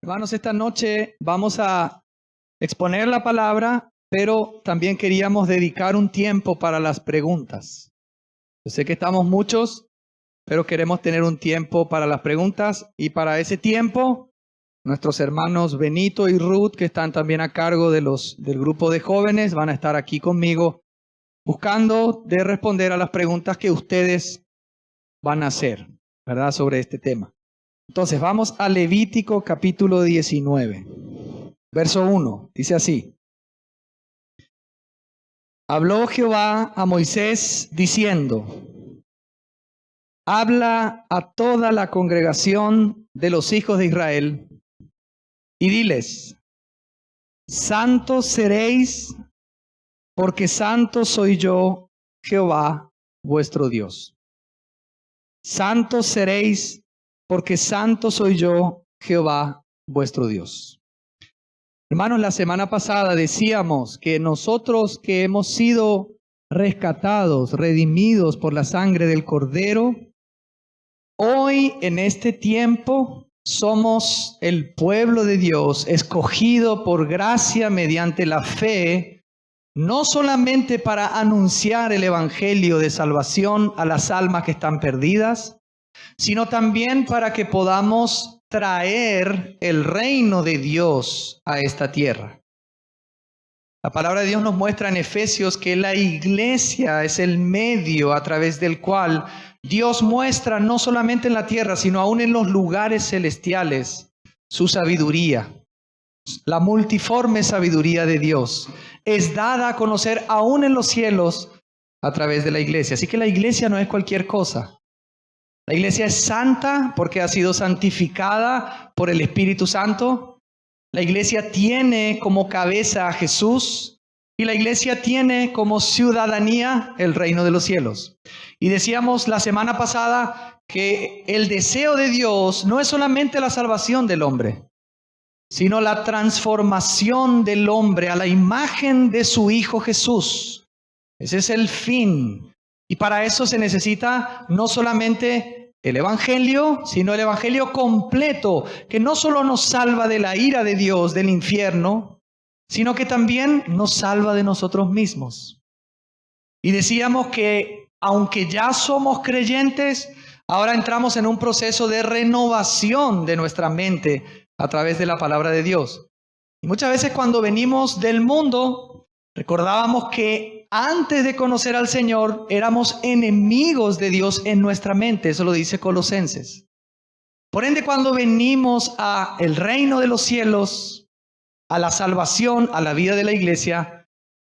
Hermanos, esta noche vamos a exponer la palabra, pero también queríamos dedicar un tiempo para las preguntas. Yo sé que estamos muchos, pero queremos tener un tiempo para las preguntas y para ese tiempo nuestros hermanos Benito y Ruth, que están también a cargo del grupo de jóvenes, van a estar aquí conmigo buscando de responder a las preguntas que ustedes van a hacer, ¿verdad?, sobre este tema. Entonces, vamos a Levítico capítulo 19, verso 1. Dice así: Habló Jehová a Moisés diciendo: Habla a toda la congregación de los hijos de Israel y diles: Santos seréis, porque santo soy yo, Jehová, vuestro Dios. Santos seréis, porque santo soy yo, Jehová, vuestro Dios. Hermanos, la semana pasada decíamos que nosotros que hemos sido rescatados, redimidos por la sangre del Cordero, hoy en este tiempo somos el pueblo de Dios, escogido por gracia mediante la fe, no solamente para anunciar el evangelio de salvación a las almas que están perdidas, sino también para que podamos traer el reino de Dios a esta tierra. La palabra de Dios nos muestra en Efesios que la iglesia es el medio a través del cual Dios muestra no solamente en la tierra, sino aún en los lugares celestiales su sabiduría. La multiforme sabiduría de Dios es dada a conocer aún en los cielos a través de la iglesia. Así que la iglesia no es cualquier cosa. La iglesia es santa porque ha sido santificada por el Espíritu Santo. La iglesia tiene como cabeza a Jesús y la iglesia tiene como ciudadanía el reino de los cielos. Y decíamos la semana pasada que el deseo de Dios no es solamente la salvación del hombre, sino la transformación del hombre a la imagen de su Hijo Jesús. Ese es el fin. Y para eso se necesita no solamente el Evangelio, sino el Evangelio completo, que no solo nos salva de la ira de Dios, del infierno, sino que también nos salva de nosotros mismos. Y decíamos que aunque ya somos creyentes, ahora entramos en un proceso de renovación de nuestra mente a través de la palabra de Dios. Y muchas veces cuando venimos del mundo, recordábamos que antes de conocer al Señor, éramos enemigos de Dios en nuestra mente. Eso lo dice Colosenses. Por ende, cuando venimos a el reino de los cielos, a la salvación, a la vida de la iglesia,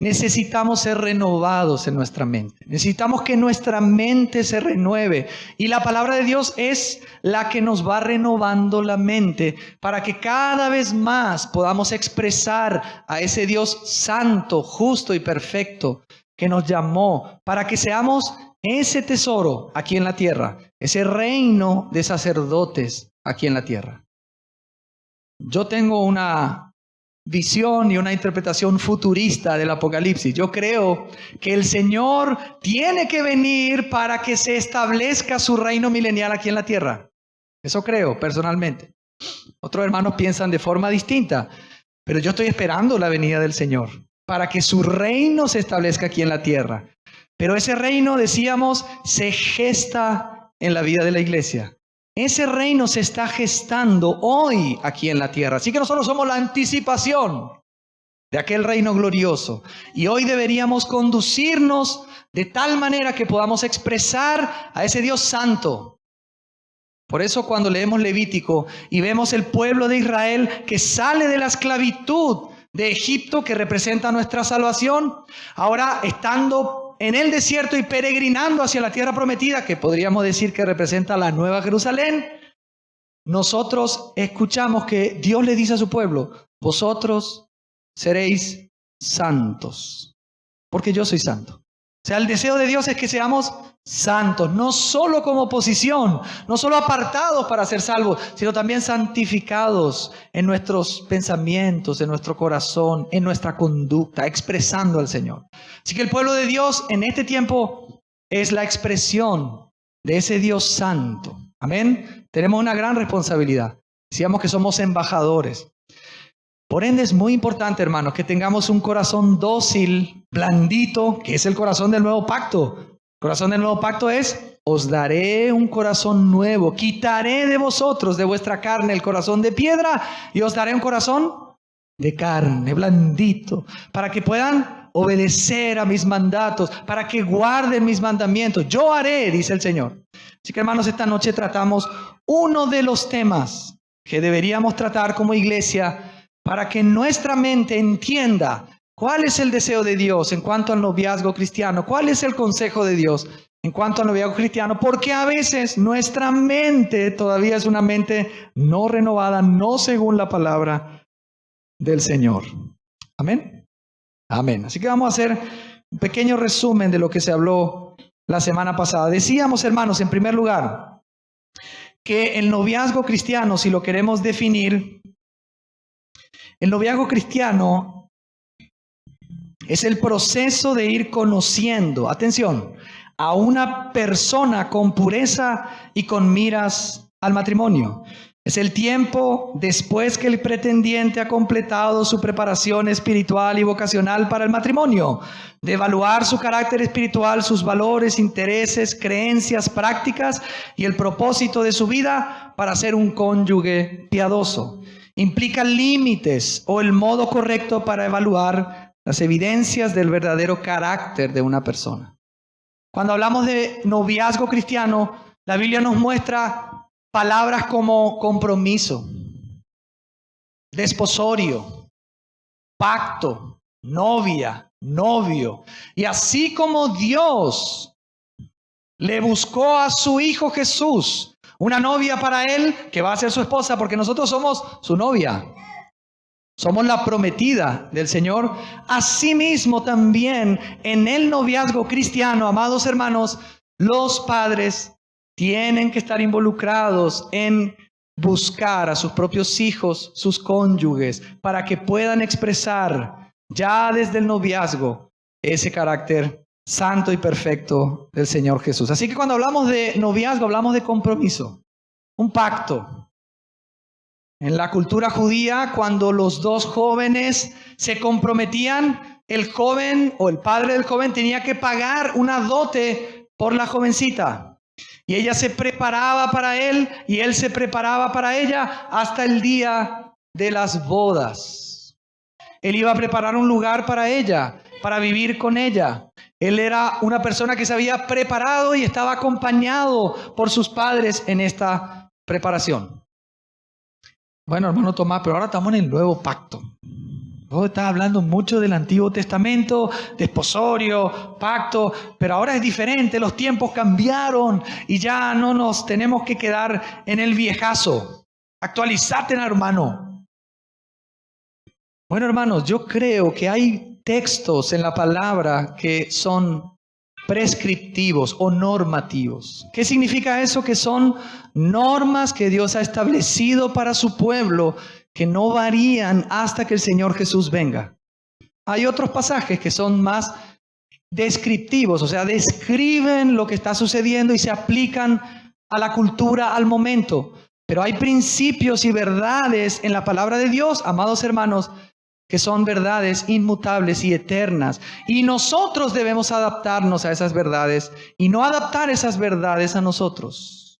necesitamos ser renovados en nuestra mente. Necesitamos que nuestra mente se renueve. Y la palabra de Dios es la que nos va renovando la mente para que cada vez más podamos expresar a ese Dios santo, justo y perfecto que nos llamó para que seamos ese tesoro aquí en la tierra, ese reino de sacerdotes aquí en la tierra. Yo tengo una visión y una interpretación futurista del Apocalipsis. Yo creo que el Señor tiene que venir para que se establezca su reino milenial aquí en la tierra. Eso creo personalmente. Otros hermanos piensan de forma distinta, pero yo estoy esperando la venida del Señor para que su reino se establezca aquí en la tierra. Pero ese reino, decíamos, se gesta en la vida de la iglesia. Ese reino se está gestando hoy aquí en la tierra. Así que nosotros somos la anticipación de aquel reino glorioso. Y hoy deberíamos conducirnos de tal manera que podamos expresar a ese Dios santo. Por eso cuando leemos Levítico y vemos el pueblo de Israel que sale de la esclavitud de Egipto, que representa nuestra salvación, ahora estando en el desierto y peregrinando hacia la tierra prometida, que podríamos decir que representa la Nueva Jerusalén, nosotros escuchamos que Dios le dice a su pueblo: vosotros seréis santos, porque yo soy santo. O sea, el deseo de Dios es que seamos santos, no solo como posición, no solo apartados para ser salvos, sino también santificados en nuestros pensamientos, en nuestro corazón, en nuestra conducta, expresando al Señor. Así que el pueblo de Dios en este tiempo es la expresión de ese Dios santo. Amén. Tenemos una gran responsabilidad. Decíamos que somos embajadores. Por ende es muy importante, hermanos, que tengamos un corazón dócil, blandito, que es el corazón del nuevo pacto. El corazón del nuevo pacto es: os daré un corazón nuevo, quitaré de vosotros, de vuestra carne, el corazón de piedra, y os daré un corazón de carne, blandito, para que puedan obedecer a mis mandatos, para que guarden mis mandamientos. Yo haré, dice el Señor. Así que, hermanos, esta noche tratamos uno de los temas que deberíamos tratar como iglesia, para que nuestra mente entienda cuál es el deseo de Dios en cuanto al noviazgo cristiano, cuál es el consejo de Dios en cuanto al noviazgo cristiano, porque a veces nuestra mente todavía es una mente no renovada, no según la palabra del Señor. Amén. Amén. Así que vamos a hacer un pequeño resumen de lo que se habló la semana pasada. Decíamos, hermanos, en primer lugar, que el noviazgo cristiano, si lo queremos definir, el noviazgo cristiano es el proceso de ir conociendo, atención, a una persona con pureza y con miras al matrimonio. Es el tiempo después que el pretendiente ha completado su preparación espiritual y vocacional para el matrimonio, de evaluar su carácter espiritual, sus valores, intereses, creencias, prácticas y el propósito de su vida para ser un cónyuge piadoso. Implica límites o el modo correcto para evaluar las evidencias del verdadero carácter de una persona. Cuando hablamos de noviazgo cristiano, la Biblia nos muestra palabras como compromiso, desposorio, pacto, novia, novio. Y así como Dios le buscó a su Hijo Jesús una novia para Él, que va a ser su esposa, porque nosotros somos su novia. Somos la prometida del Señor. Asimismo también en el noviazgo cristiano, amados hermanos, los padres tienen que estar involucrados en buscar a sus propios hijos, sus cónyuges, para que puedan expresar ya desde el noviazgo ese carácter santo y perfecto del Señor Jesús. Así que cuando hablamos de noviazgo, hablamos de compromiso, un pacto. En la cultura judía, cuando los dos jóvenes se comprometían, el joven o el padre del joven tenía que pagar una dote por la jovencita. Y ella se preparaba para él y él se preparaba para ella hasta el día de las bodas. Él iba a preparar un lugar para ella, para vivir con ella. Él era una persona que se había preparado y estaba acompañado por sus padres en esta preparación. Bueno, hermano Tomás, pero ahora estamos en el nuevo pacto. Vos estás hablando mucho del Antiguo Testamento, desposorio, pacto, pero ahora es diferente, los tiempos cambiaron y ya no nos tenemos que quedar en el viejazo. Actualizate, hermano. Bueno, hermanos, yo creo que hay textos en la palabra que son prescriptivos o normativos. ¿Qué significa eso? Que son normas que Dios ha establecido para su pueblo, que no varían hasta que el Señor Jesús venga. Hay otros pasajes que son más descriptivos, o sea, describen lo que está sucediendo y se aplican a la cultura, al momento. Pero hay principios y verdades en la palabra de Dios, amados hermanos, que son verdades inmutables y eternas. Y nosotros debemos adaptarnos a esas verdades y no adaptar esas verdades a nosotros.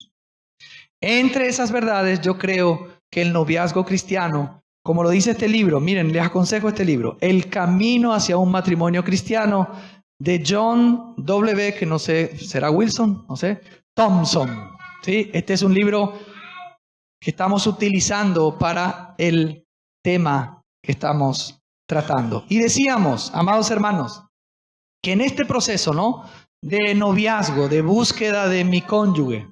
Entre esas verdades yo creo que el noviazgo cristiano, como lo dice este libro, miren, les aconsejo este libro, El camino hacia un matrimonio cristiano, de John W., que no sé, ¿será Wilson? No sé, Thompson. ¿Sí? Este es un libro que estamos utilizando para el tema que estamos tratando. Y decíamos, amados hermanos, que en este proceso, ¿no?, de noviazgo, de búsqueda de mi cónyuge,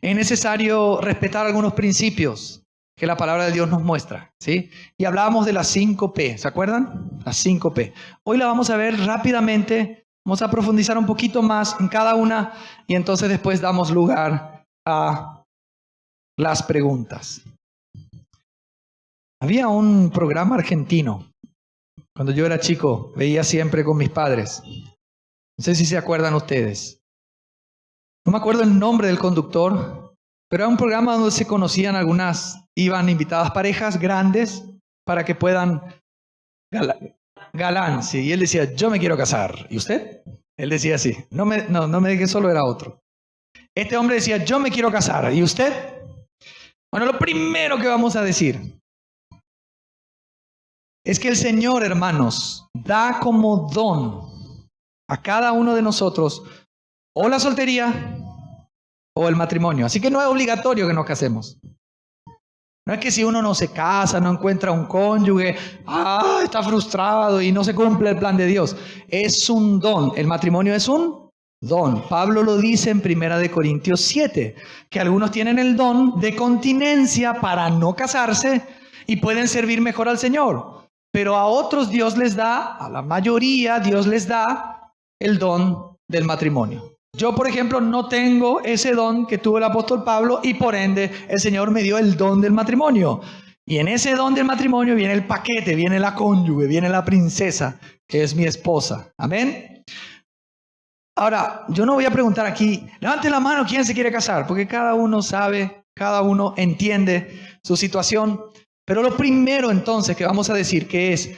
es necesario respetar algunos principios que la palabra de Dios nos muestra, ¿sí? Y hablábamos de las 5 P, ¿se acuerdan? Las 5 P. Hoy la vamos a ver rápidamente, vamos a profundizar un poquito más en cada una y entonces después damos lugar a las preguntas. Había un programa argentino, cuando yo era chico, veía siempre con mis padres. No sé si se acuerdan ustedes. No me acuerdo el nombre del conductor, Pero era un programa donde se conocían iban invitadas parejas grandes para que puedan, galán, sí. Y él decía, yo me quiero casar. ¿Y usted? Él decía así, no me deje solo, era otro. Este hombre decía, yo me quiero casar. ¿Y usted? Bueno, lo primero que vamos a decir es que el Señor, hermanos, da como don a cada uno de nosotros o la soltería o el matrimonio. Así que no es obligatorio que nos casemos. No es que si uno no se casa, no encuentra un cónyuge, está frustrado y no se cumple el plan de Dios. Es un don. El matrimonio es un don. Pablo lo dice en 1 Corintios 7, que algunos tienen el don de continencia para no casarse y pueden servir mejor al Señor. Pero a otros Dios les da, a la mayoría Dios les da el don del matrimonio. Yo, por ejemplo, no tengo ese don que tuvo el apóstol Pablo y por ende el Señor me dio el don del matrimonio. Y en ese don del matrimonio viene el paquete, viene la cónyuge, viene la princesa, que es mi esposa. Amén. Ahora, yo no voy a preguntar aquí, levante la mano quién se quiere casar, porque cada uno sabe, cada uno entiende su situación. Pero lo primero entonces que vamos a decir que es,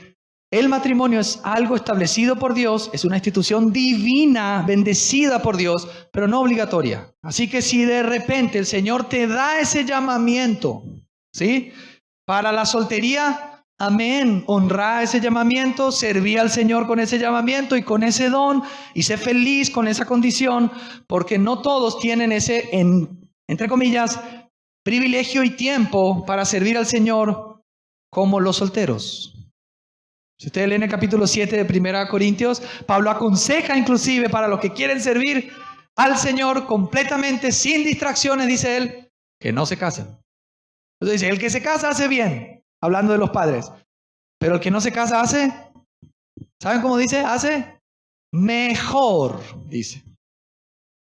el matrimonio es algo establecido por Dios, es una institución divina, bendecida por Dios, pero no obligatoria. Así que si de repente el Señor te da ese llamamiento, ¿sí? Para la soltería, amén, honra ese llamamiento, serví al Señor con ese llamamiento y con ese don, y sé feliz con esa condición, porque no todos tienen ese, entre comillas, privilegio y tiempo para servir al Señor como los solteros. Si ustedes leen el capítulo 7 de 1 Corintios, Pablo aconseja inclusive para los que quieren servir al Señor completamente, sin distracciones, dice él, que no se casen. Entonces dice, el que se casa hace bien, hablando de los padres, pero el que no se casa hace, ¿saben cómo dice? Hace mejor, dice.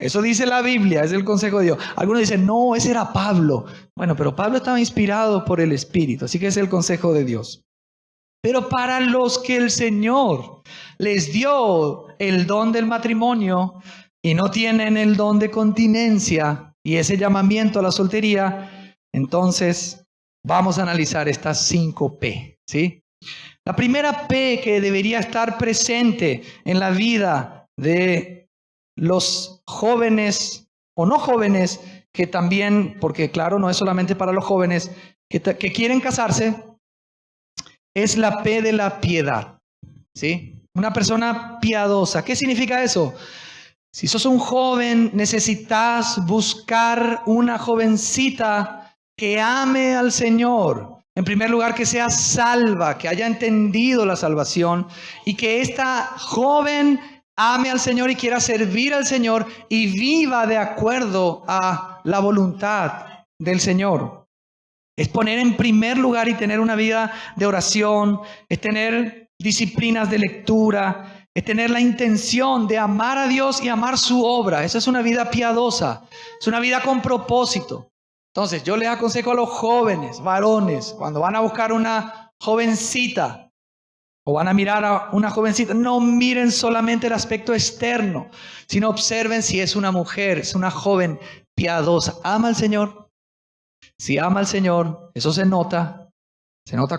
Eso dice la Biblia, es el consejo de Dios. Algunos dicen, no, ese era Pablo. Bueno, pero Pablo estaba inspirado por el Espíritu, así que es el consejo de Dios. Pero para los que el Señor les dio el don del matrimonio y no tienen el don de continencia y ese llamamiento a la soltería, entonces vamos a analizar estas 5 P, ¿sí? La primera P que debería estar presente en la vida de los jóvenes o no jóvenes, que también, porque claro, no es solamente para los jóvenes que quieren casarse, es la P de la piedad, ¿sí? Una persona piadosa. ¿Qué significa eso? Si sos un joven, necesitas buscar una jovencita que ame al Señor. En primer lugar, que sea salva, que haya entendido la salvación y que esta joven ame al Señor y quiera servir al Señor y viva de acuerdo a la voluntad del Señor. Es poner en primer lugar y tener una vida de oración, es tener disciplinas de lectura, es tener la intención de amar a Dios y amar su obra. Esa es una vida piadosa, es una vida con propósito. Entonces, yo les aconsejo a los jóvenes, varones, cuando van a buscar una jovencita o van a mirar a una jovencita, no miren solamente el aspecto externo, sino observen si es una mujer, es una joven piadosa. ¿Ama al Señor? Si ama al Señor, eso se nota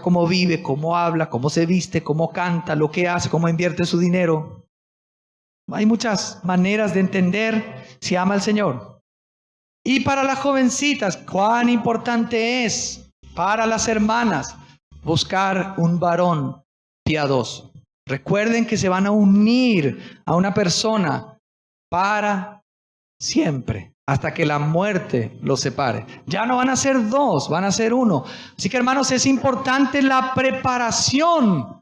cómo vive, cómo habla, cómo se viste, cómo canta, lo que hace, cómo invierte su dinero. Hay muchas maneras de entender si ama al Señor. Y para las jovencitas, cuán importante es para las hermanas buscar un varón piadoso. Recuerden que se van a unir a una persona para siempre, hasta que la muerte los separe. Ya no van a ser 2, van a ser 1. Así que, hermanos, es importante la preparación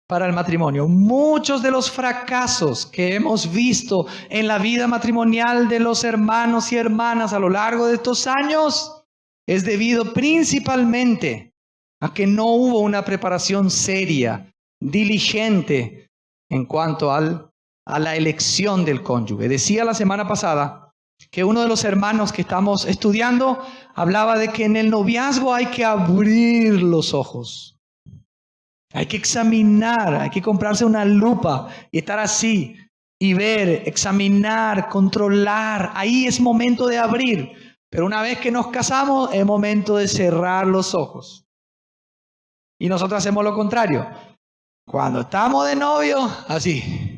para el matrimonio. Muchos de los fracasos que hemos visto en la vida matrimonial de los hermanos y hermanas a lo largo de estos años es debido principalmente a que no hubo una preparación seria, diligente en cuanto a la elección del cónyuge. Decía la semana pasada que uno de los hermanos que estamos estudiando hablaba de que en el noviazgo hay que abrir los ojos. Hay que examinar, hay que comprarse una lupa y estar así y ver, examinar, controlar. Ahí es momento de abrir. Pero una vez que nos casamos, es momento de cerrar los ojos. Y nosotros hacemos lo contrario. Cuando estamos de novio, así.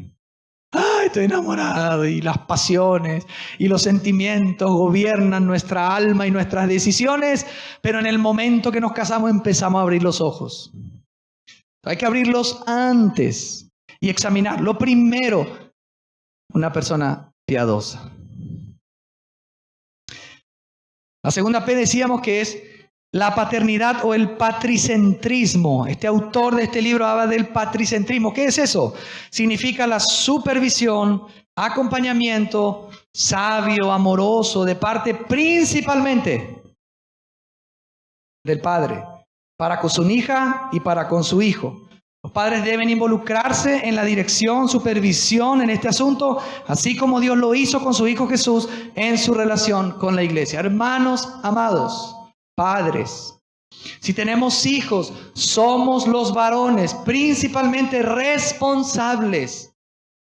¡Ay, estoy enamorado! Y las pasiones y los sentimientos gobiernan nuestra alma y nuestras decisiones. Pero en el momento que nos casamos, empezamos a abrir los ojos. Hay que abrirlos antes y examinar. Lo primero, una persona piadosa. La segunda P decíamos que es la paternidad o el patricentrismo. Este autor de este libro habla del patricentrismo. ¿Qué es eso? Significa la supervisión, acompañamiento sabio, amoroso, de parte principalmente del padre, para con su hija y para con su hijo. Los padres deben involucrarse en la dirección, supervisión en este asunto, así como Dios lo hizo con su Hijo Jesús en su relación con la iglesia. Hermanos amados, padres, si tenemos hijos, somos los varones principalmente responsables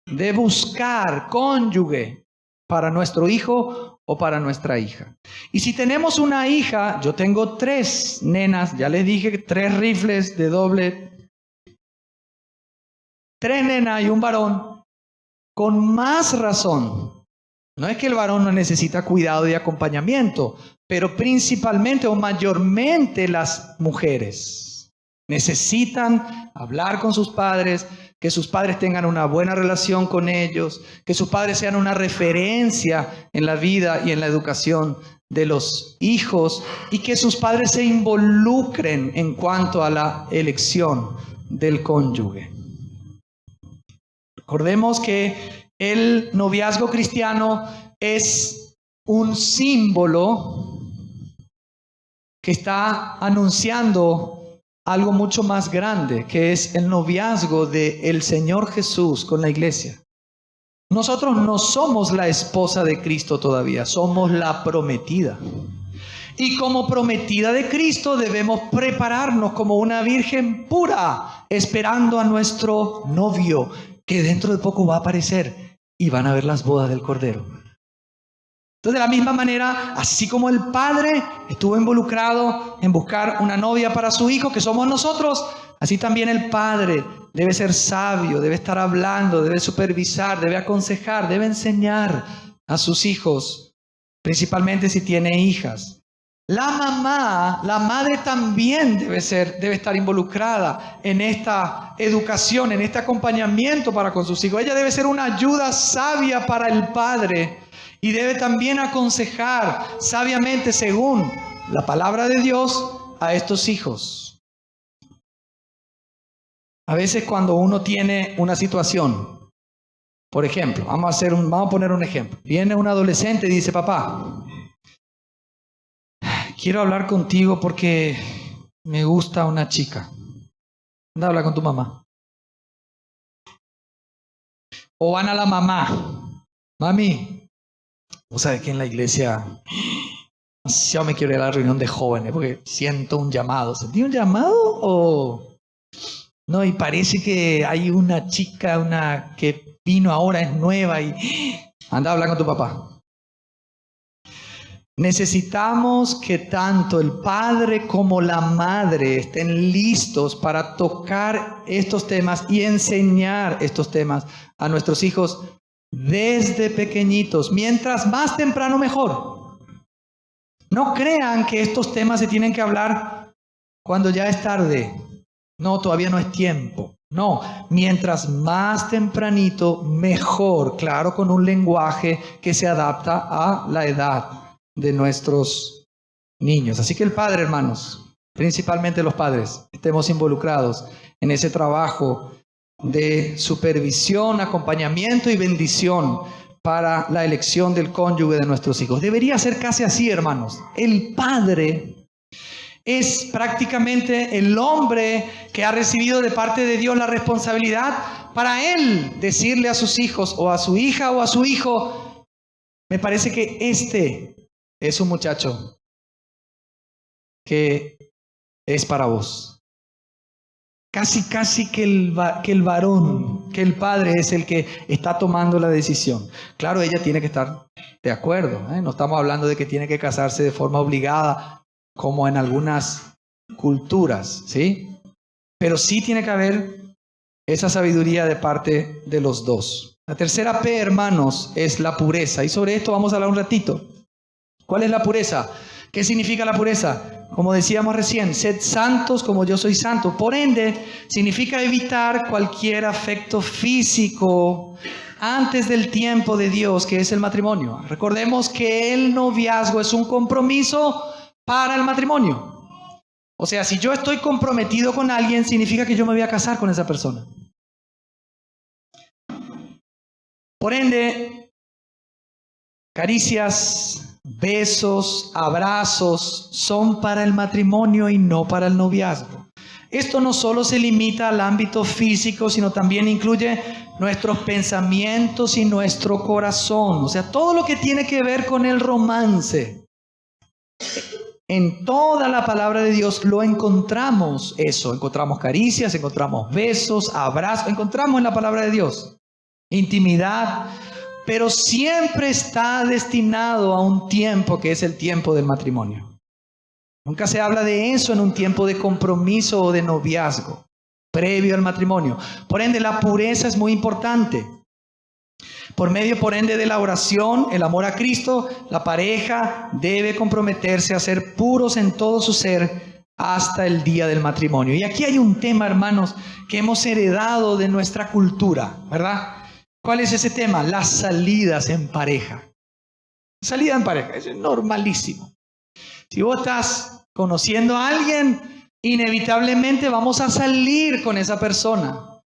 de buscar cónyuge para nuestro hijo o para nuestra hija. Y si tenemos una hija, yo tengo 3 nenas, ya les dije, 3 rifles de doble, 3 nenas y un varón, con más razón. No es que el varón no necesita cuidado y acompañamiento, pero principalmente o mayormente las mujeres necesitan hablar con sus padres, que sus padres tengan una buena relación con ellos, que sus padres sean una referencia en la vida y en la educación de los hijos y que sus padres se involucren en cuanto a la elección del cónyuge. Recordemos que el noviazgo cristiano es un símbolo que está anunciando algo mucho más grande, que es el noviazgo del Señor Jesús con la iglesia. Nosotros no somos la esposa de Cristo todavía, somos la prometida. Y como prometida de Cristo debemos prepararnos como una virgen pura, esperando a nuestro novio, que dentro de poco va a aparecer y van a ver las bodas del Cordero. Entonces, de la misma manera, así como el padre estuvo involucrado en buscar una novia para su hijo, que somos nosotros, así también el padre debe ser sabio, debe estar hablando, debe supervisar, debe aconsejar, debe enseñar a sus hijos, principalmente si tiene hijas. La mamá, la madre también debe estar involucrada en esta educación, en este acompañamiento para con sus hijos. Ella debe ser una ayuda sabia para el padre y debe también aconsejar sabiamente según la palabra de Dios a estos hijos. A veces cuando uno tiene una situación, por ejemplo, vamos a poner un ejemplo. Viene un adolescente y dice: papá, quiero hablar contigo porque me gusta una chica. Anda a hablar con tu mamá. O van a la mamá. Mami, vos sabés que en la iglesia yo me quiero ir a la reunión de jóvenes porque siento un llamado. ¿Sentí un llamado o no? Y parece que hay una chica, una que vino ahora, es nueva y anda a hablar con tu papá. Necesitamos que tanto el padre como la madre estén listos para tocar estos temas y enseñar estos temas a nuestros hijos desde pequeñitos. Mientras más temprano, mejor. No crean que estos temas se tienen que hablar cuando ya es tarde. No, todavía no es tiempo. No, mientras más tempranito, mejor. Claro, con un lenguaje que se adapta a la edad de nuestros niños. Así que el padre, hermanos, principalmente los padres, estemos involucrados en ese trabajo de supervisión, acompañamiento y bendición para la elección del cónyuge de nuestros hijos. Debería ser casi así, hermanos. El padre es prácticamente el hombre que ha recibido de parte de Dios la responsabilidad para él decirle a sus hijos o a su hija o a su hijo: me parece que este es un muchacho que es para vos. casi que el varón, que el padre es el que está tomando la decisión. Claro, ella tiene que estar de acuerdo, ¿eh? No estamos hablando de que tiene que casarse de forma obligada, como en algunas culturas, ¿sí? Pero sí tiene que haber esa sabiduría de parte de los dos. La tercera P, hermanos, es la pureza. Y sobre esto vamos a hablar un ratito. ¿Cuál es la pureza? ¿Qué significa la pureza? Como decíamos recién, sed santos como yo soy santo. Por ende, significa evitar cualquier afecto físico antes del tiempo de Dios, que es el matrimonio. Recordemos que el noviazgo es un compromiso para el matrimonio. O sea, si yo estoy comprometido con alguien, significa que yo me voy a casar con esa persona. Por ende, caricias, besos, abrazos son para el matrimonio y no para el noviazgo. Esto no solo se limita al ámbito físico, sino también incluye nuestros pensamientos y nuestro corazón. O sea, todo lo que tiene que ver con el romance. En toda la palabra de Dios lo encontramos eso. Encontramos caricias, encontramos besos, abrazos, encontramos en la palabra de Dios intimidad, pero siempre está destinado a un tiempo que es el tiempo del matrimonio. Nunca se habla de eso en un tiempo de compromiso o de noviazgo, previo al matrimonio. Por ende, la pureza es muy importante. Por ende, de la oración, el amor a Cristo, la pareja debe comprometerse a ser puros en todo su ser hasta el día del matrimonio. Y aquí hay un tema, hermanos, que hemos heredado de nuestra cultura, ¿verdad? ¿Cuál es ese tema? Las salidas en pareja. Salida en pareja, es normalísimo. Si vos estás conociendo a alguien, inevitablemente vamos a salir con esa persona,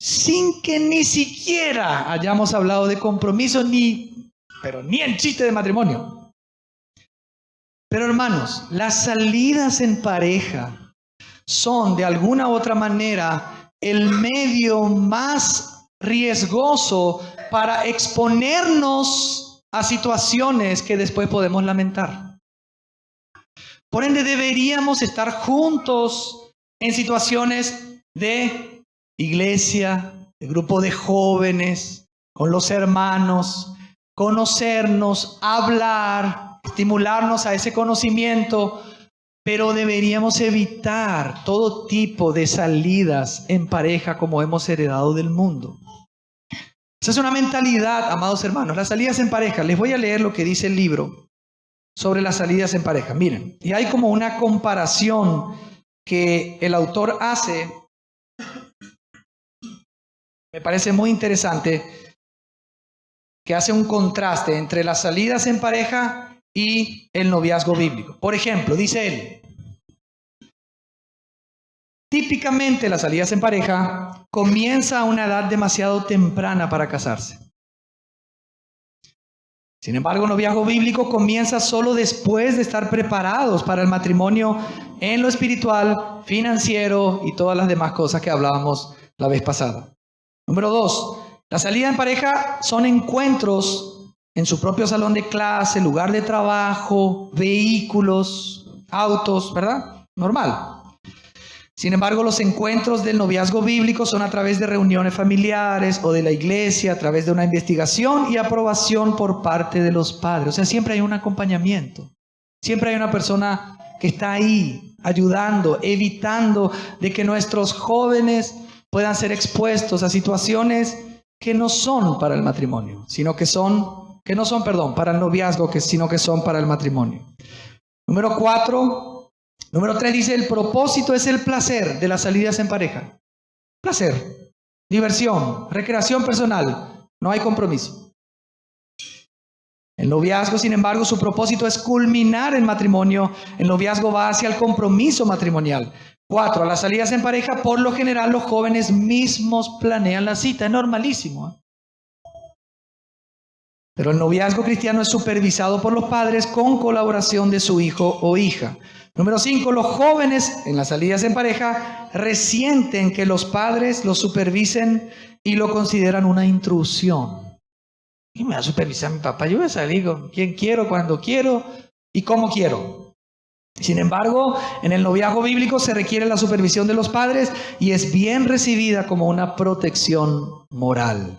sin que ni siquiera hayamos hablado de compromiso, pero ni en chiste de matrimonio. Pero hermanos, las salidas en pareja son de alguna u otra manera el medio más riesgoso para exponernos a situaciones que después podemos lamentar. Por ende, deberíamos estar juntos en situaciones de iglesia, de grupo de jóvenes, con los hermanos, conocernos, hablar, estimularnos a ese conocimiento, pero deberíamos evitar todo tipo de salidas en pareja como hemos heredado del mundo. Esa es una mentalidad, amados hermanos. Las salidas en pareja, les voy a leer lo que dice el libro sobre las salidas en pareja. Miren, y hay como una comparación que el autor hace. Me parece muy interesante, que hace un contraste entre las salidas en pareja y el noviazgo bíblico. Por ejemplo, dice él, típicamente las salidas en pareja comienza a una edad demasiado temprana para casarse. Sin embargo, el noviazgo bíblico comienza solo después de estar preparados para el matrimonio en lo espiritual, financiero y todas las demás cosas que hablábamos la vez pasada. Número 2, la salida en pareja son encuentros en su propio salón de clase, lugar de trabajo, vehículos, autos, ¿verdad? Normal. Sin embargo, los encuentros del noviazgo bíblico son a través de reuniones familiares o de la iglesia, a través de una investigación y aprobación por parte de los padres. O sea, siempre hay un acompañamiento. Siempre hay una persona que está ahí, ayudando, evitando de que nuestros jóvenes puedan ser expuestos a situaciones que no son para el matrimonio, para el noviazgo, sino que son para el matrimonio. Número 3 dice, el propósito es el placer de las salidas en pareja. Placer, diversión, recreación personal, no hay compromiso. El noviazgo, sin embargo, su propósito es culminar el matrimonio. El noviazgo va hacia el compromiso matrimonial. 4, a las salidas en pareja, por lo general los jóvenes mismos planean la cita, es normalísimo, ¿eh? Pero el noviazgo cristiano es supervisado por los padres con colaboración de su hijo o hija. Número 5, los jóvenes en las salidas en pareja resienten que los padres los supervisen y lo consideran una intrusión. ¿Quién me va a supervisar mi papá? Yo voy a salir con quien quiero, cuando quiero y cómo quiero. Sin embargo, en el noviazgo bíblico se requiere la supervisión de los padres y es bien recibida como una protección moral.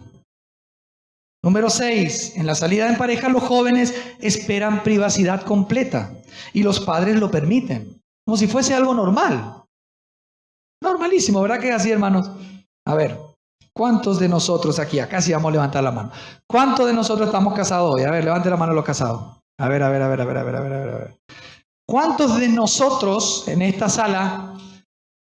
Número 6. En la salida en pareja los jóvenes esperan privacidad completa y los padres lo permiten, como si fuese algo normal. Normalísimo, ¿verdad que es así, hermanos? A ver, ¿cuántos de nosotros aquí? Acá sí vamos a levantar la mano. ¿Cuántos de nosotros estamos casados hoy? A ver, levante la mano los casados. A ver. ¿Cuántos de nosotros en esta sala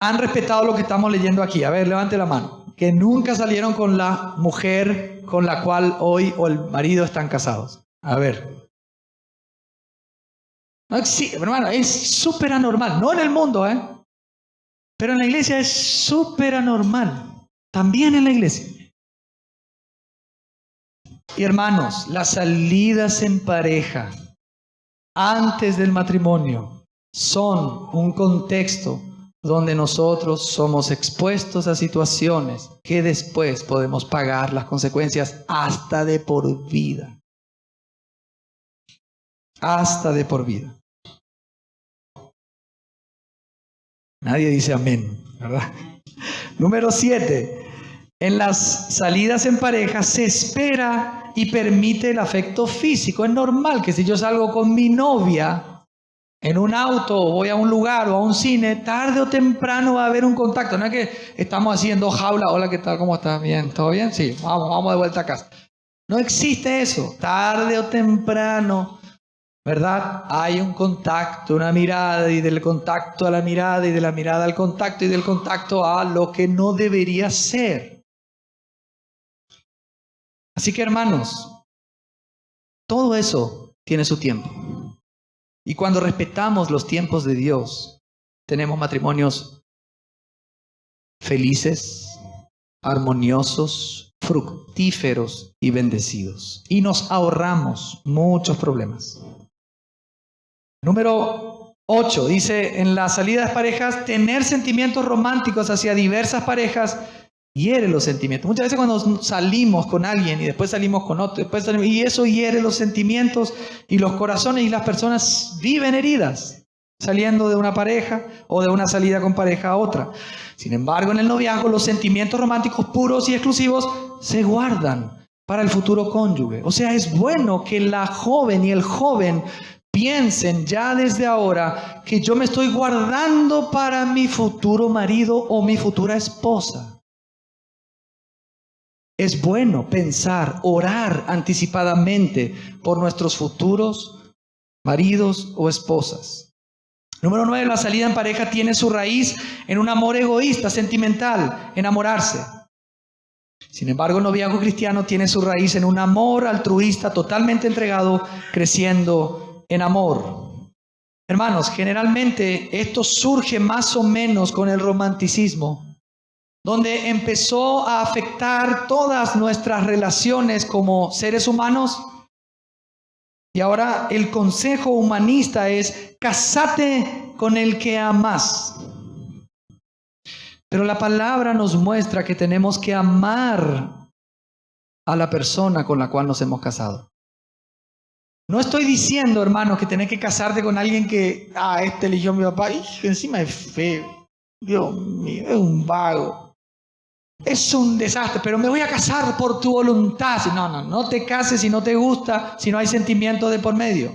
han respetado lo que estamos leyendo aquí? A ver, levante la mano. Que nunca salieron con la mujer con la cual hoy o el marido están casados. A ver. No, sí, hermano, es súper anormal. No en el mundo, pero en la iglesia es súper anormal. También en la iglesia. Y hermanos, las salidas en pareja antes del matrimonio son un contexto donde nosotros somos expuestos a situaciones que después podemos pagar las consecuencias hasta de por vida. Hasta de por vida. Nadie dice amén, ¿verdad? Número 7. En las salidas en pareja se espera y permite el afecto físico. Es normal que si yo salgo con mi novia en un auto o voy a un lugar o a un cine, tarde o temprano va a haber un contacto. No es que estamos haciendo jaula. Hola, ¿qué tal? ¿Cómo estás? ¿Bien? ¿Todo bien? Sí, vamos de vuelta a casa. No existe eso. Tarde o temprano, ¿verdad? Hay un contacto, una mirada, y del contacto a la mirada, y de la mirada al contacto, y del contacto a lo que no debería ser. Así que, hermanos, todo eso tiene su tiempo. Y cuando respetamos los tiempos de Dios, tenemos matrimonios felices, armoniosos, fructíferos y bendecidos. Y nos ahorramos muchos problemas. Número 8, dice, en las salidas parejas, tener sentimientos románticos hacia diversas parejas hiere los sentimientos. Muchas veces cuando salimos con alguien y después salimos con otro, y eso hiere los sentimientos y los corazones, y las personas viven heridas saliendo de una pareja o de una salida con pareja a otra. Sin embargo, en el noviazgo los sentimientos románticos puros y exclusivos se guardan para el futuro cónyuge. O sea, es bueno que la joven y el joven piensen ya desde ahora que yo me estoy guardando para mi futuro marido o mi futura esposa. Es bueno pensar, orar anticipadamente por nuestros futuros maridos o esposas. Número 9, la salida en pareja tiene su raíz en un amor egoísta, sentimental, enamorarse. Sin embargo, el noviazgo cristiano tiene su raíz en un amor altruista, totalmente entregado, creciendo en amor. Hermanos, generalmente esto surge más o menos con el romanticismo, donde empezó a afectar todas nuestras relaciones como seres humanos. Y ahora el consejo humanista es: cásate con el que amas. Pero la palabra nos muestra que tenemos que amar a la persona con la cual nos hemos casado. No estoy diciendo, hermano, que tenés que casarte con alguien que, este eligió mi papá, y encima es feo, Dios mío, es un vago. Es un desastre, pero me voy a casar por tu voluntad. No te cases si no te gusta, si no hay sentimiento de por medio.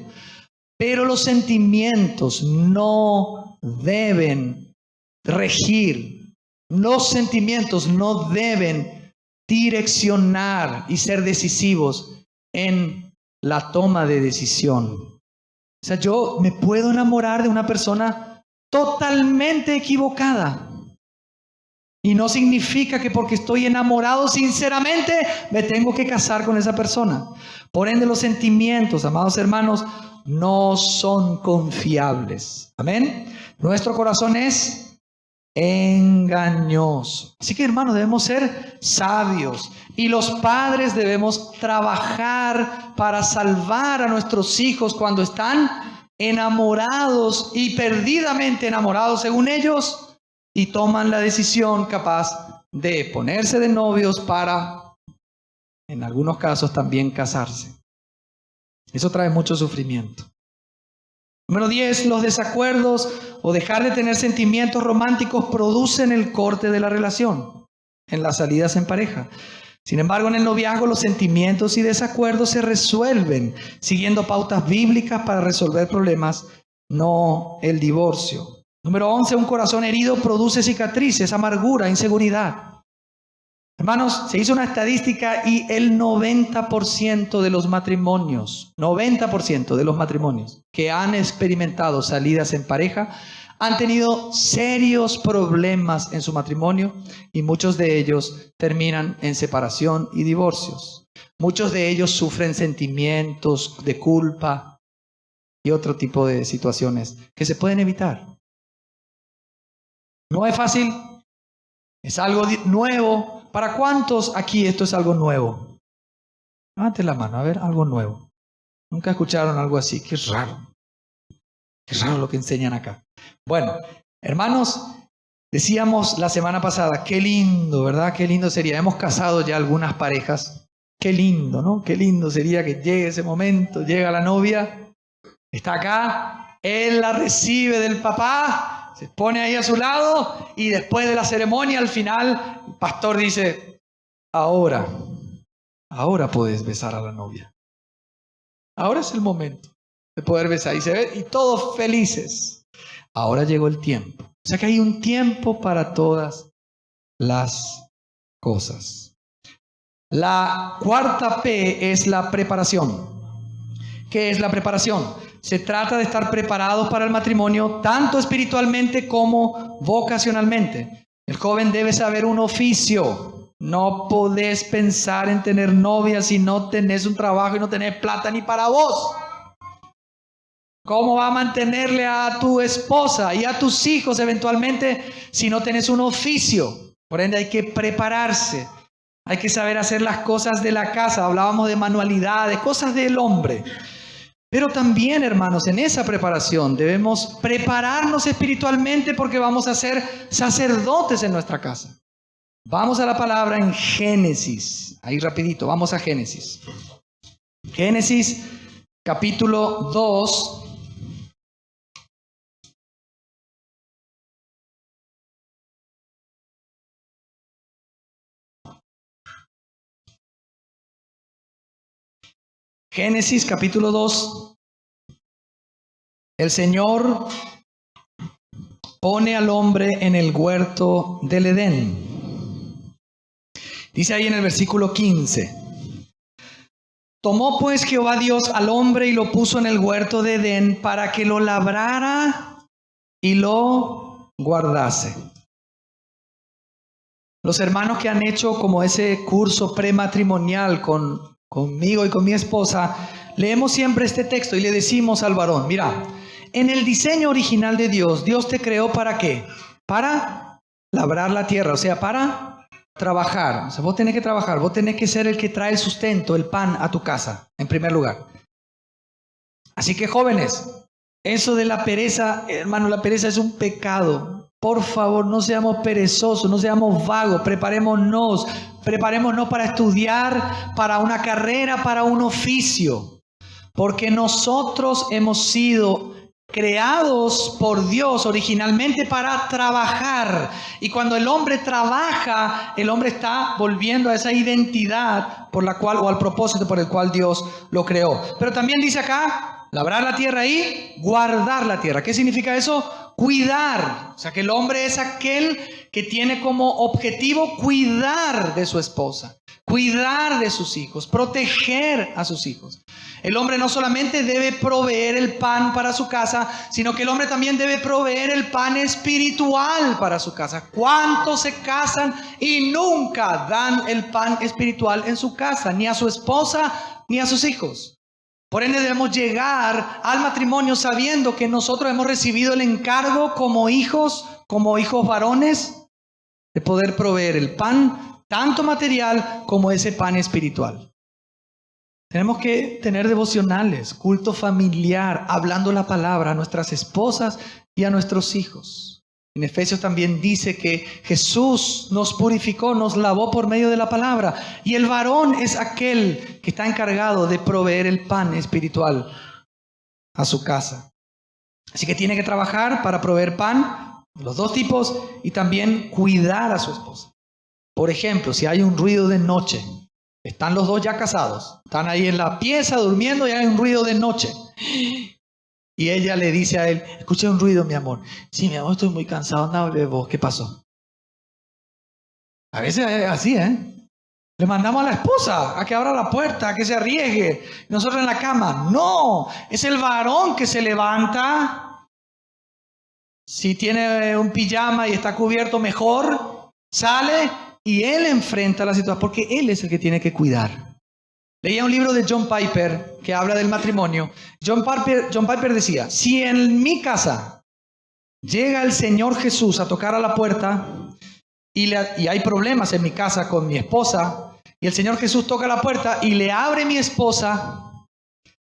Pero los sentimientos no deben regir. Los sentimientos no deben direccionar y ser decisivos en la toma de decisión. O sea, yo me puedo enamorar de una persona totalmente equivocada. Y no significa que porque estoy enamorado sinceramente me tengo que casar con esa persona. Por ende, los sentimientos, amados hermanos, no son confiables. Amén. Nuestro corazón es engañoso. Así que, hermanos, debemos ser sabios. Y los padres debemos trabajar para salvar a nuestros hijos cuando están enamorados y perdidamente enamorados según ellos, y toman la decisión capaz de ponerse de novios para, en algunos casos, también casarse. Eso trae mucho sufrimiento. Número 10, los desacuerdos o dejar de tener sentimientos románticos producen el corte de la relación en las salidas en pareja. Sin embargo, en el noviazgo los sentimientos y desacuerdos se resuelven siguiendo pautas bíblicas para resolver problemas, no el divorcio. Número 11, un corazón herido produce cicatrices, amargura, inseguridad. Hermanos, se hizo una estadística y el 90% de los matrimonios, 90% de los matrimonios que han experimentado salidas en pareja han tenido serios problemas en su matrimonio y muchos de ellos terminan en separación y divorcios. Muchos de ellos sufren sentimientos de culpa y otro tipo de situaciones que se pueden evitar. No es fácil, es algo nuevo. ¿Para cuántos aquí esto es algo nuevo? Levanten la mano, a ver, algo nuevo. ¿Nunca escucharon algo así? Qué raro. Qué raro lo que enseñan acá. Bueno, hermanos, decíamos la semana pasada, qué lindo, ¿verdad? Qué lindo sería. Hemos casado ya algunas parejas. Qué lindo, ¿no? Qué lindo sería que llegue ese momento, llega la novia, está acá, él la recibe del papá, se pone ahí a su lado y después de la ceremonia, al final, el pastor dice, ahora puedes besar a la novia. Ahora es el momento de poder besar. Y se ve, y todos felices. Ahora llegó el tiempo. O sea que hay un tiempo para todas las cosas. La cuarta P es la preparación. ¿Qué es la preparación? Se trata de estar preparados para el matrimonio, tanto espiritualmente como vocacionalmente. El joven debe saber un oficio. No podés pensar en tener novia si no tenés un trabajo y no tenés plata ni para vos. ¿Cómo va a mantenerle a tu esposa y a tus hijos eventualmente si no tenés un oficio? Por ende hay que prepararse. Hay que saber hacer las cosas de la casa. Hablábamos de manualidades, cosas del hombre. Pero también, hermanos, en esa preparación debemos prepararnos espiritualmente porque vamos a ser sacerdotes en nuestra casa. Vamos a la palabra en Génesis. Ahí rapidito, vamos a Génesis. Génesis capítulo 2. Génesis capítulo 2, el Señor pone al hombre en el huerto del Edén. Dice ahí en el versículo 15, tomó pues Jehová Dios al hombre y lo puso en el huerto de Edén para que lo labrara y lo guardase. Los hermanos que han hecho como ese curso prematrimonial conmigo y con mi esposa, leemos siempre este texto y le decimos al varón, mira, en el diseño original de Dios, Dios te creó ¿para qué? Para labrar la tierra, o sea, para trabajar. O sea, vos tenés que trabajar, vos tenés que ser el que trae el sustento, el pan a tu casa, en primer lugar. Así que jóvenes, eso de la pereza, hermano, la pereza es un pecado. Por favor, no seamos perezosos, no seamos vagos, preparémonos para estudiar, para una carrera, para un oficio. Porque nosotros hemos sido creados por Dios originalmente para trabajar. Y cuando el hombre trabaja, el hombre está volviendo a esa identidad por la cual, o al propósito por el cual Dios lo creó. Pero también dice acá, labrar la tierra y guardar la tierra. ¿Qué significa eso? Cuidar. O sea que el hombre es aquel que tiene como objetivo cuidar de su esposa, cuidar de sus hijos, proteger a sus hijos. El hombre no solamente debe proveer el pan para su casa, sino que el hombre también debe proveer el pan espiritual para su casa. ¿Cuántos se casan y nunca dan el pan espiritual en su casa? Ni a su esposa ni a sus hijos. Por ende debemos llegar al matrimonio sabiendo que nosotros hemos recibido el encargo como hijos varones, de poder proveer el pan, tanto material como ese pan espiritual. Tenemos que tener devocionales, culto familiar, hablando la palabra a nuestras esposas y a nuestros hijos. En Efesios también dice que Jesús nos purificó, nos lavó por medio de la palabra. Y el varón es aquel que está encargado de proveer el pan espiritual a su casa. Así que tiene que trabajar para proveer pan, los dos tipos, y también cuidar a su esposa. Por ejemplo, si hay un ruido de noche, están los dos ya casados, están ahí en la pieza durmiendo y hay un ruido de noche. Y ella le dice a él, escuché un ruido, mi amor. Sí, mi amor, estoy muy cansado, no hable vos, ¿qué pasó? A veces es así, Le mandamos a la esposa a que abra la puerta, a que se arriesgue. Nosotros en la cama. No, es el varón que se levanta. Si tiene un pijama y está cubierto, mejor. Sale y él enfrenta la situación, porque él es el que tiene que cuidar. Leía un libro de John Piper que habla del matrimonio. John Piper decía, si en mi casa llega el Señor Jesús a tocar a la puerta y hay problemas en mi casa con mi esposa, y el Señor Jesús toca la puerta y le abre mi esposa,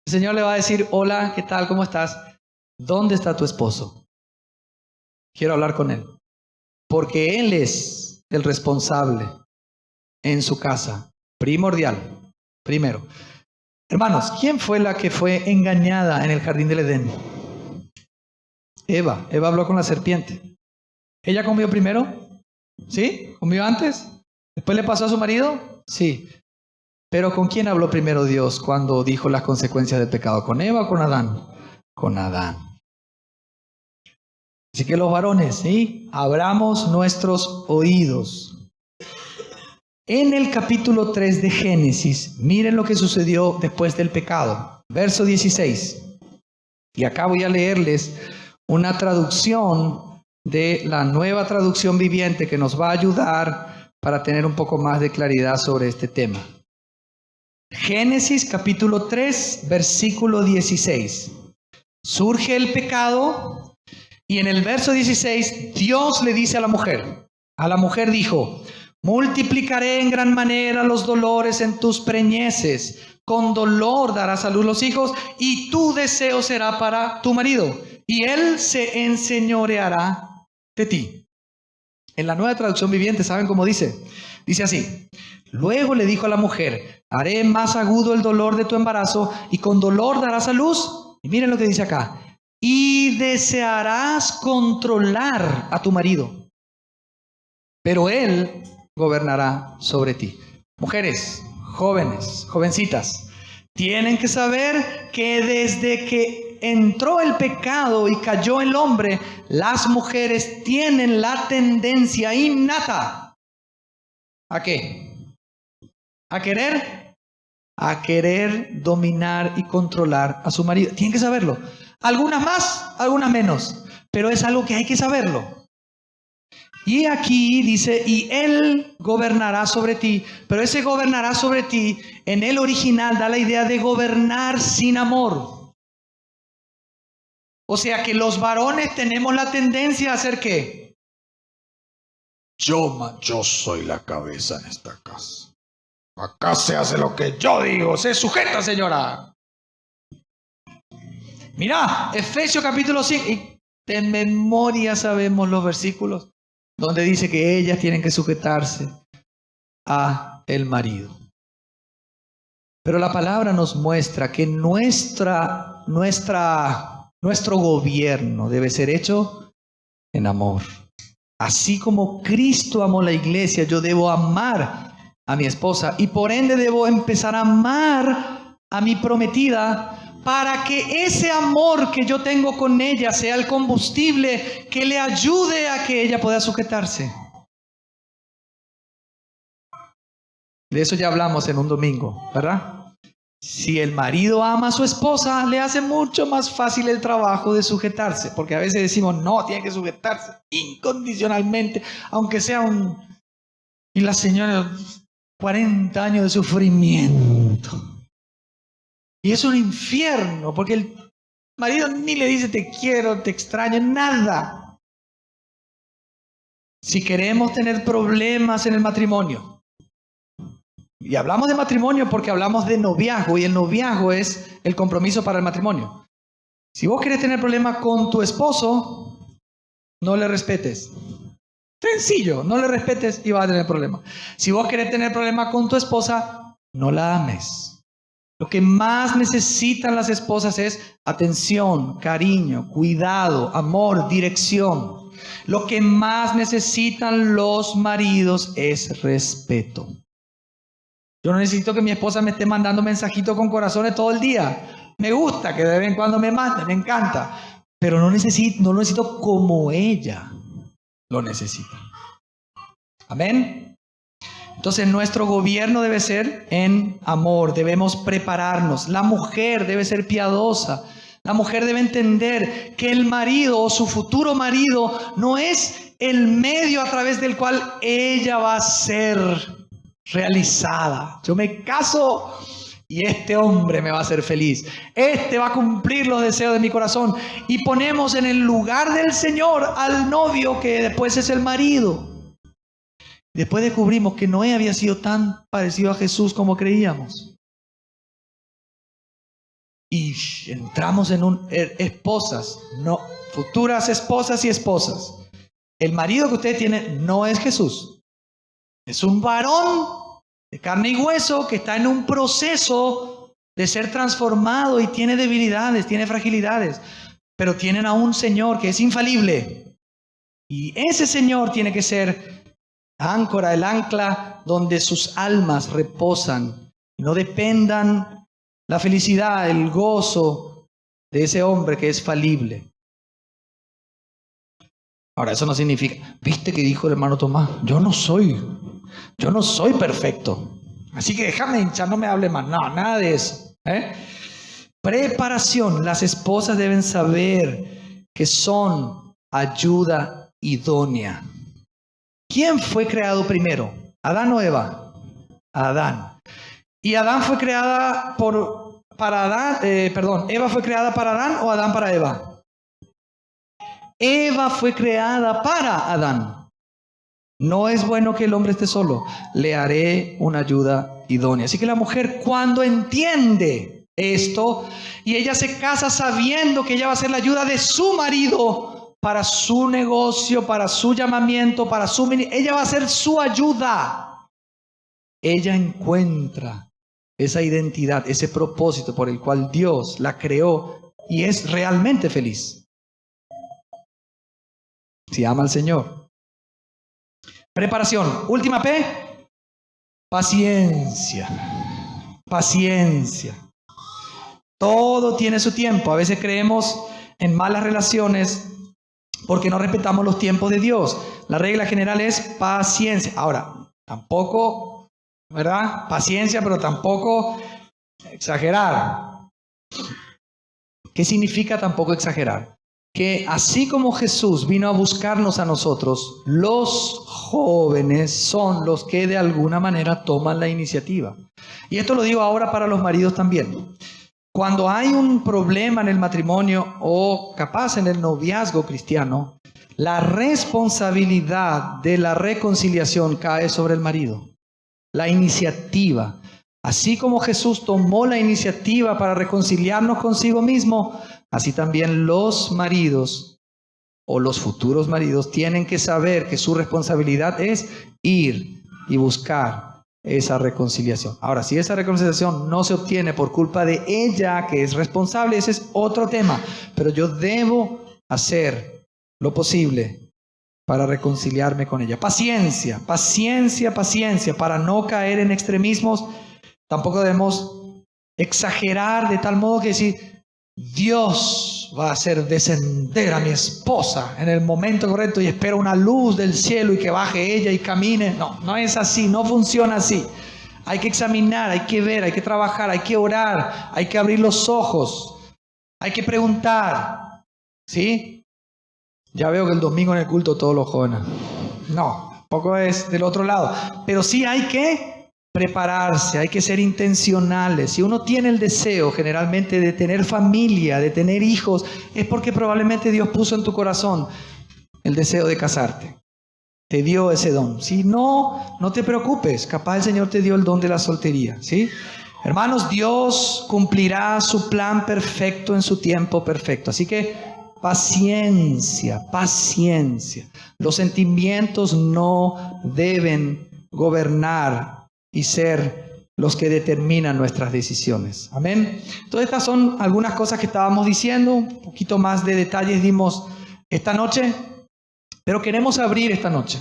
el Señor le va a decir, hola, ¿qué tal? ¿Cómo estás? ¿Dónde está tu esposo? Quiero hablar con él. Porque él es el responsable en su casa, primordial. Primero, hermanos, ¿quién fue la que fue engañada en el jardín del Edén? Eva habló con la serpiente. ¿Ella comió primero? ¿Sí? ¿Comió antes? ¿Después le pasó a su marido? Sí. Pero ¿con quién habló primero Dios cuando dijo las consecuencias del pecado? ¿Con Eva o con Adán? Con Adán. Así que los varones, ¿sí? Abramos nuestros oídos. En el capítulo 3 de Génesis, miren lo que sucedió después del pecado. Verso 16. Y acá voy a leerles una traducción de la Nueva Traducción Viviente que nos va a ayudar para tener un poco más de claridad sobre este tema. Génesis capítulo 3, versículo 16. Surge el pecado y en el verso 16 Dios le dice a la mujer dijo, multiplicaré en gran manera los dolores en tus preñeces, con dolor darás a luz los hijos y tu deseo será para tu marido y él se enseñoreará de ti. En la Nueva Traducción Viviente, ¿saben cómo dice? Dice así, luego le dijo a la mujer, haré más agudo el dolor de tu embarazo y con dolor darás a luz. Y miren lo que dice acá, y desearás controlar a tu marido, pero él gobernará sobre ti. Mujeres, jóvenes, jovencitas, tienen que saber que desde que entró el pecado y cayó el hombre, las mujeres tienen la tendencia innata ¿a qué? ¿A querer? A querer dominar y controlar a su marido. Tienen que saberlo. Algunas más, algunas menos, pero es algo que hay que saberlo. Y aquí dice, y él gobernará sobre ti, pero ese gobernará sobre ti, en el original da la idea de gobernar sin amor. O sea que los varones tenemos la tendencia a hacer ¿qué? Yo soy la cabeza en esta casa. Acá se hace lo que yo digo, se sujeta, señora. Mirá, Efesios capítulo 5, y de memoria sabemos los versículos donde dice que ellas tienen que sujetarse a el marido. Pero la palabra nos muestra que nuestro gobierno debe ser hecho en amor. Así como Cristo amó la iglesia, yo debo amar a mi esposa y por ende debo empezar a amar a mi prometida para que ese amor que yo tengo con ella sea el combustible que le ayude a que ella pueda sujetarse. De eso ya hablamos en un domingo, ¿verdad? Si el marido ama a su esposa, le hace mucho más fácil el trabajo de sujetarse, porque a veces decimos, no, tiene que sujetarse incondicionalmente, aunque sea un... Y la señora, 40 años de sufrimiento. Y es un infierno, porque el marido ni le dice te quiero, te extraño, nada. Si queremos tener problemas en el matrimonio, y hablamos de matrimonio porque hablamos de noviazgo, y el noviazgo es el compromiso para el matrimonio. Si vos querés tener problemas con tu esposo, no le respetes. Sencillo, no le respetes y vas a tener problemas. Si vos querés tener problemas con tu esposa, no la ames. Lo que más necesitan las esposas es atención, cariño, cuidado, amor, dirección. Lo que más necesitan los maridos es respeto. Yo no necesito que mi esposa me esté mandando mensajitos con corazones todo el día. Me gusta que de vez en cuando me mande, me encanta. Pero no lo necesito como ella lo necesita. Amén. Entonces nuestro gobierno debe ser en amor, debemos prepararnos. La mujer debe ser piadosa. La mujer debe entender que el marido o su futuro marido no es el medio a través del cual ella va a ser realizada. Yo me caso y este hombre me va a hacer feliz. Este va a cumplir los deseos de mi corazón. Y ponemos en el lugar del Señor al novio que después es el marido. Después descubrimos que Noé había sido tan parecido a Jesús como creíamos. Y entramos en esposas, no, futuras esposas y esposas. El marido que ustedes tienen no es Jesús. Es un varón de carne y hueso que está en un proceso de ser transformado y tiene debilidades, tiene fragilidades. Pero tienen a un Señor que es infalible. Y ese Señor tiene que ser áncora, el ancla donde sus almas reposan. No dependan la felicidad, el gozo de ese hombre que es falible. Ahora, eso no significa, ¿viste que dijo el hermano Tomás? Yo no soy perfecto. Así que déjame hinchar, no me hable más. No, nada de eso. Preparación. Las esposas deben saber que son ayuda idónea. ¿Quién fue creado primero? ¿Adán o Eva? Adán. ¿Y Adán fue creada para Adán? ¿Eva fue creada para Adán o Adán para Eva? Eva fue creada para Adán. No es bueno que el hombre esté solo. Le haré una ayuda idónea. Así que la mujer, cuando entiende esto y ella se casa sabiendo que ella va a ser la ayuda de su marido para su negocio, para su llamamiento, ella va a ser su ayuda. Ella encuentra esa identidad, ese propósito por el cual Dios la creó y es realmente feliz. Si ama al Señor. Preparación. Última P. Paciencia. Paciencia. Todo tiene su tiempo. A veces creemos en malas relaciones porque no respetamos los tiempos de Dios. La regla general es paciencia. Ahora, tampoco, ¿verdad? Paciencia, pero tampoco exagerar. ¿Qué significa tampoco exagerar? Que así como Jesús vino a buscarnos a nosotros, los jóvenes son los que de alguna manera toman la iniciativa. Y esto lo digo ahora para los maridos también. Cuando hay un problema en el matrimonio o capaz en el noviazgo cristiano, la responsabilidad de la reconciliación cae sobre el marido. La iniciativa. Así como Jesús tomó la iniciativa para reconciliarnos consigo mismo, así también los maridos o los futuros maridos tienen que saber que su responsabilidad es ir y buscar esa reconciliación. Ahora, si esa reconciliación no se obtiene por culpa de ella, que es responsable, ese es otro tema. Pero yo debo hacer lo posible para reconciliarme con ella. Paciencia, paciencia, paciencia, para no caer en extremismos. Tampoco debemos exagerar de tal modo que decir, Dios va a hacer descender a mi esposa en el momento correcto y espero una luz del cielo y que baje ella y camine. No, no es así, no funciona así. Hay que examinar, hay que ver, hay que trabajar, hay que orar, hay que abrir los ojos, hay que preguntar. ¿Sí? Ya veo que el domingo en el culto todos los jóvenes. No, tampoco es del otro lado. Pero sí hay que prepararse, hay que ser intencionales. Si uno tiene el deseo generalmente de tener familia, de tener hijos, es porque probablemente Dios puso en tu corazón el deseo de casarte. Te dio ese don. Si no, no te preocupes. Capaz el Señor te dio el don de la soltería. ¿Sí? Hermanos, Dios cumplirá su plan perfecto en su tiempo perfecto. Así que paciencia, paciencia. Los sentimientos no deben gobernar y ser los que determinan nuestras decisiones. Amén. Entonces estas son algunas cosas que estábamos diciendo, un poquito más de detalles dimos esta noche, pero queremos abrir esta noche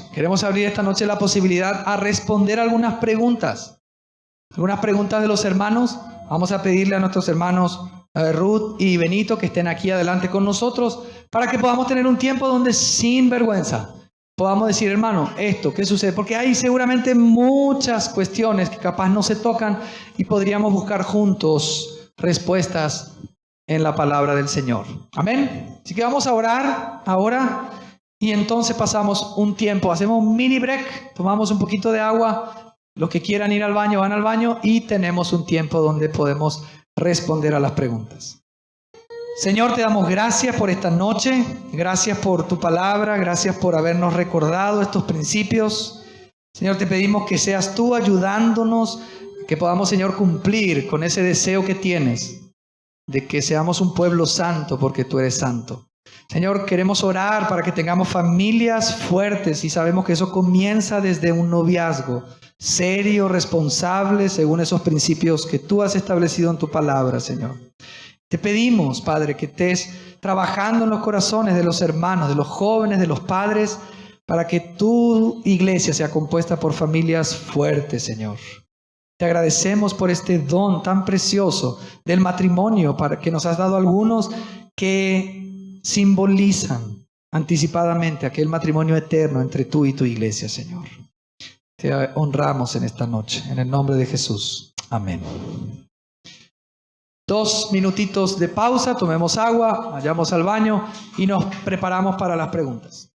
la posibilidad a responder algunas preguntas de los hermanos. Vamos a pedirle a nuestros hermanos Ruth y Benito que estén aquí adelante con nosotros para que podamos tener un tiempo donde sin vergüenza podamos decir, hermano, esto, ¿qué sucede? Porque hay seguramente muchas cuestiones que capaz no se tocan y podríamos buscar juntos respuestas en la palabra del Señor. Amén. Así que vamos a orar ahora y entonces pasamos un tiempo, hacemos un mini break, tomamos un poquito de agua, los que quieran ir al baño van al baño y tenemos un tiempo donde podemos responder a las preguntas. Señor, te damos gracias por esta noche, gracias por tu palabra, gracias por habernos recordado estos principios. Señor, te pedimos que seas tú ayudándonos, que podamos, Señor, cumplir con ese deseo que tienes de que seamos un pueblo santo porque tú eres santo. Señor, queremos orar para que tengamos familias fuertes y sabemos que eso comienza desde un noviazgo serio, responsable, según esos principios que tú has establecido en tu palabra, Señor. Te pedimos, Padre, que estés trabajando en los corazones de los hermanos, de los jóvenes, de los padres, para que tu iglesia sea compuesta por familias fuertes, Señor. Te agradecemos por este don tan precioso del matrimonio, para que nos has dado algunos que simbolizan anticipadamente aquel matrimonio eterno entre tú y tu iglesia, Señor. Te honramos en esta noche, en el nombre de Jesús. Amén. 2 minutitos de pausa, tomemos agua, vayamos al baño y nos preparamos para las preguntas.